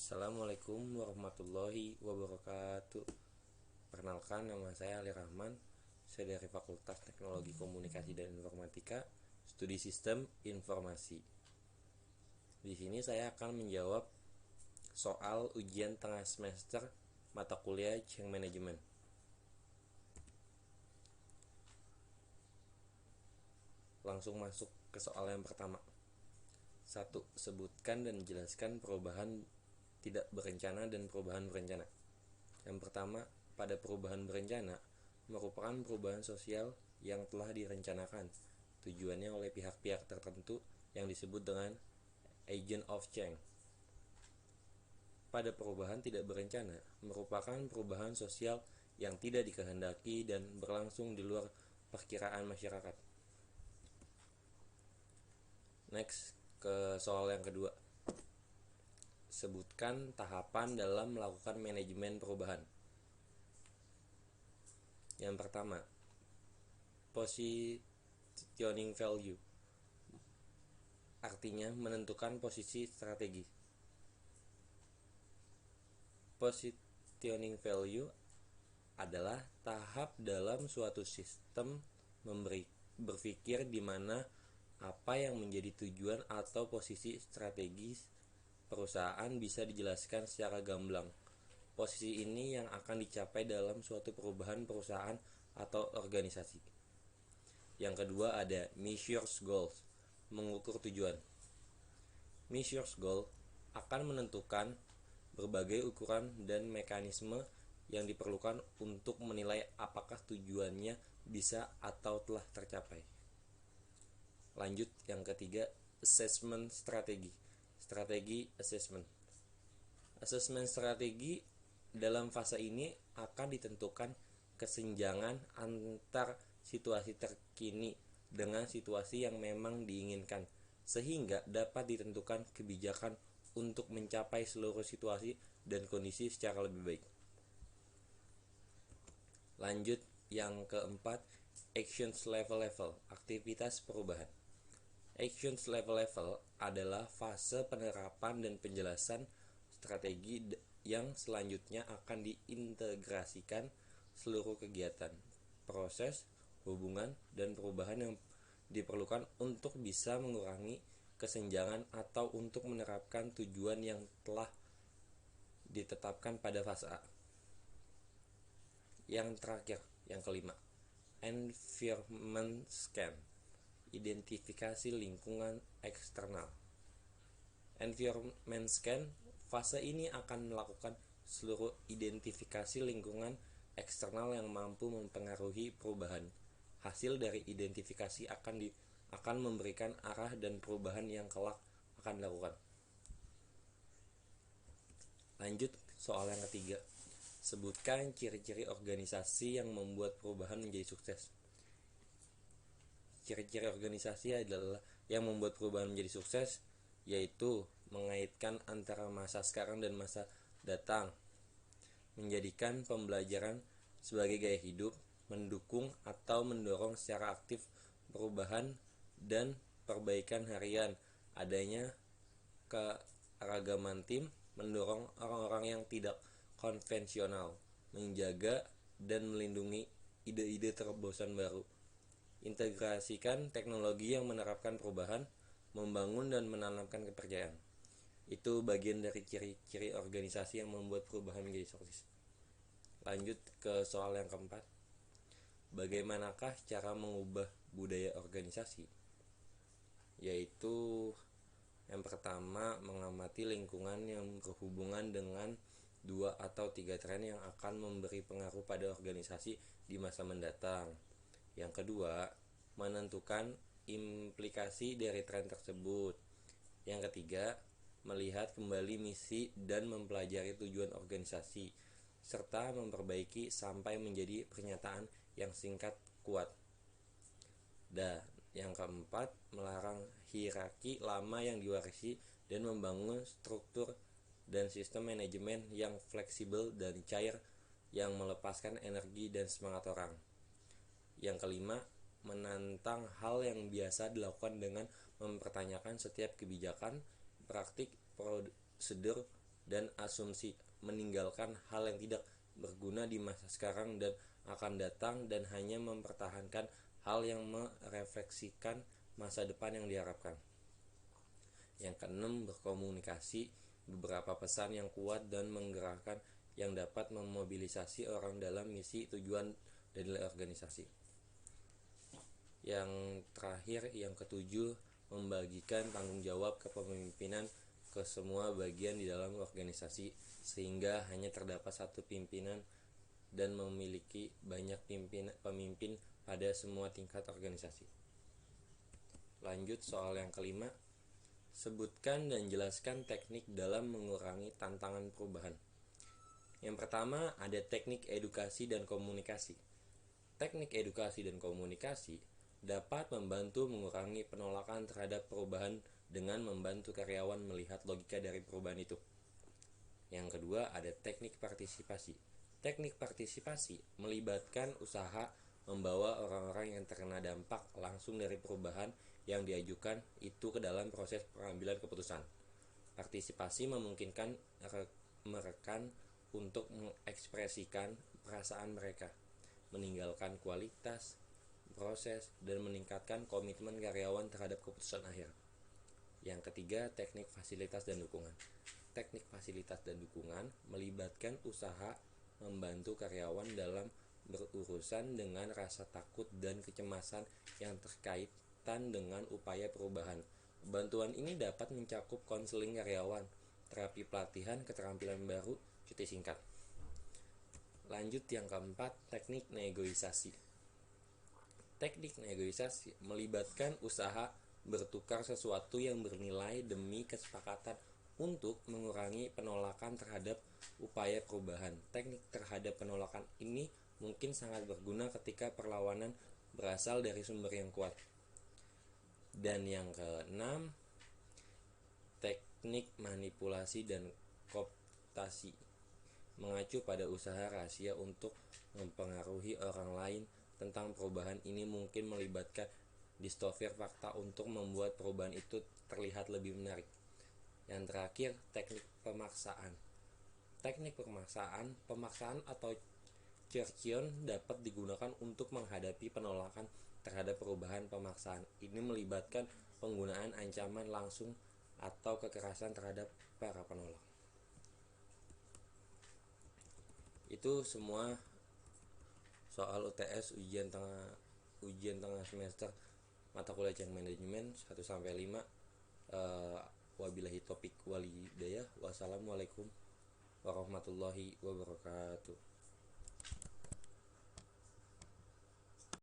Assalamualaikum warahmatullahi wabarakatuh. Perkenalkan, nama saya Ali Rahman. Saya dari Fakultas Teknologi Komunikasi dan Informatika, Studi Sistem Informasi. Di sini saya akan menjawab soal ujian tengah semester mata kuliah Change Management. Langsung masuk ke soal yang pertama. 1. Sebutkan dan jelaskan perubahan tidak berencana dan perubahan berencana. Yang pertama, pada perubahan berencana merupakan perubahan sosial yang telah direncanakan tujuannya oleh pihak-pihak tertentu yang disebut dengan agent of change. Pada perubahan tidak berencana merupakan perubahan sosial yang tidak dikehendaki dan berlangsung di luar perkiraan masyarakat. Next, ke soal yang kedua. Sebutkan tahapan dalam melakukan manajemen perubahan. Yang pertama, positioning value, artinya menentukan posisi strategi. Positioning value adalah tahap dalam suatu sistem berpikir di mana apa yang menjadi tujuan atau posisi strategis perusahaan bisa dijelaskan secara gamblang. Posisi ini yang akan dicapai dalam suatu perubahan perusahaan atau organisasi. Yang kedua ada measures goals, mengukur tujuan. Measures goal akan menentukan berbagai ukuran dan mekanisme yang diperlukan untuk menilai apakah tujuannya bisa atau telah tercapai. Lanjut yang ketiga, assessment strategi. Strategi assessment. Assessment strategi dalam fase ini akan ditentukan kesenjangan antar situasi terkini dengan situasi yang memang diinginkan, sehingga dapat ditentukan kebijakan untuk mencapai seluruh situasi dan kondisi secara lebih baik. Lanjut yang keempat, actions level-level, aktivitas perubahan. Actions level-level adalah fase penerapan dan penjelasan strategi yang selanjutnya akan diintegrasikan seluruh kegiatan, proses, hubungan, dan perubahan yang diperlukan untuk bisa mengurangi kesenjangan atau untuk menerapkan tujuan yang telah ditetapkan pada fase A. Yang terakhir, yang kelima, environment scan, identifikasi lingkungan eksternal. Environment scan, fase ini akan melakukan seluruh identifikasi lingkungan eksternal yang mampu mempengaruhi perubahan. Hasil dari identifikasi akan memberikan arah dan perubahan yang kelak akan dilakukan. Lanjut soal yang ketiga. Sebutkan ciri-ciri organisasi yang membuat perubahan menjadi sukses. Ciri-ciri organisasi adalah yang membuat perubahan menjadi sukses, yaitu mengaitkan antara masa sekarang dan masa datang, menjadikan pembelajaran sebagai gaya hidup, mendukung atau mendorong secara aktif perubahan dan perbaikan harian, adanya keragaman tim, mendorong orang-orang yang tidak konvensional, menjaga dan melindungi ide-ide terobosan baru, integrasikan teknologi yang menerapkan perubahan, membangun dan menanamkan kepercayaan. Itu bagian dari ciri-ciri organisasi yang membuat perubahan menjadi sukses. Lanjut ke soal yang keempat. Bagaimanakah cara mengubah budaya organisasi? Yaitu yang pertama, mengamati lingkungan yang berhubungan dengan 2 atau 3 tren yang akan memberi pengaruh pada organisasi di masa mendatang. Yang kedua, menentukan implikasi dari tren tersebut. Yang ketiga, melihat kembali misi dan mempelajari tujuan organisasi, serta memperbaiki sampai menjadi pernyataan yang singkat kuat. Dan yang keempat, melarang hierarki lama yang diwarisi dan membangun struktur dan sistem manajemen yang fleksibel dan cair yang melepaskan energi dan semangat orang. Yang kelima, menantang hal yang biasa dilakukan dengan mempertanyakan setiap kebijakan, praktik, prosedur, dan asumsi, meninggalkan hal yang tidak berguna di masa sekarang dan akan datang, dan hanya mempertahankan hal yang merefleksikan masa depan yang diharapkan. Yang keenam, berkomunikasi, beberapa pesan yang kuat dan menggerakkan yang dapat memobilisasi orang dalam misi, tujuan, dan nilai organisasi. Yang terakhir, yang ketujuh, membagikan tanggung jawab kepemimpinan ke semua bagian di dalam organisasi, sehingga hanya terdapat satu pimpinan dan memiliki banyak pemimpin pada semua tingkat organisasi. Lanjut soal yang kelima, sebutkan dan jelaskan teknik dalam mengurangi tantangan perubahan. Yang pertama, ada teknik edukasi dan komunikasi. Teknik edukasi dan komunikasi dapat membantu mengurangi penolakan terhadap perubahan dengan membantu karyawan melihat logika dari perubahan itu. Yang kedua, ada teknik partisipasi. Teknik partisipasi melibatkan usaha membawa orang-orang yang terkena dampak langsung dari perubahan yang diajukan itu ke dalam proses pengambilan keputusan. Partisipasi memungkinkan rekan untuk mengekspresikan perasaan mereka, meninggalkan kualitas proses, dan meningkatkan komitmen karyawan terhadap keputusan akhir. Yang ketiga, teknik fasilitas dan dukungan. Teknik fasilitas dan dukungan melibatkan usaha membantu karyawan dalam berurusan dengan rasa takut dan kecemasan yang terkaitan dengan upaya perubahan. Bantuan ini dapat mencakup konseling karyawan, terapi pelatihan keterampilan baru, cuti singkat. Lanjut yang keempat, teknik negosiasi. Teknik negosiasi melibatkan usaha bertukar sesuatu yang bernilai demi kesepakatan untuk mengurangi penolakan terhadap upaya perubahan. Teknik terhadap penolakan ini mungkin sangat berguna ketika perlawanan berasal dari sumber yang kuat. Dan yang keenam, teknik manipulasi dan kooptasi, mengacu pada usaha rahasia untuk mempengaruhi orang lain tentang perubahan. Ini mungkin melibatkan distorsi fakta untuk membuat perubahan itu terlihat lebih menarik. Yang terakhir, teknik pemaksaan. Teknik pemaksaan atau coercion dapat digunakan untuk menghadapi penolakan terhadap perubahan. Pemaksaan ini melibatkan penggunaan ancaman langsung atau kekerasan terhadap para penolak. Itu semua soal UTS ujian tengah semester mata kuliah Change Management 1-5. Wabillahi taufiq wal hidayah. Wassalamualaikum warahmatullahi wabarakatuh.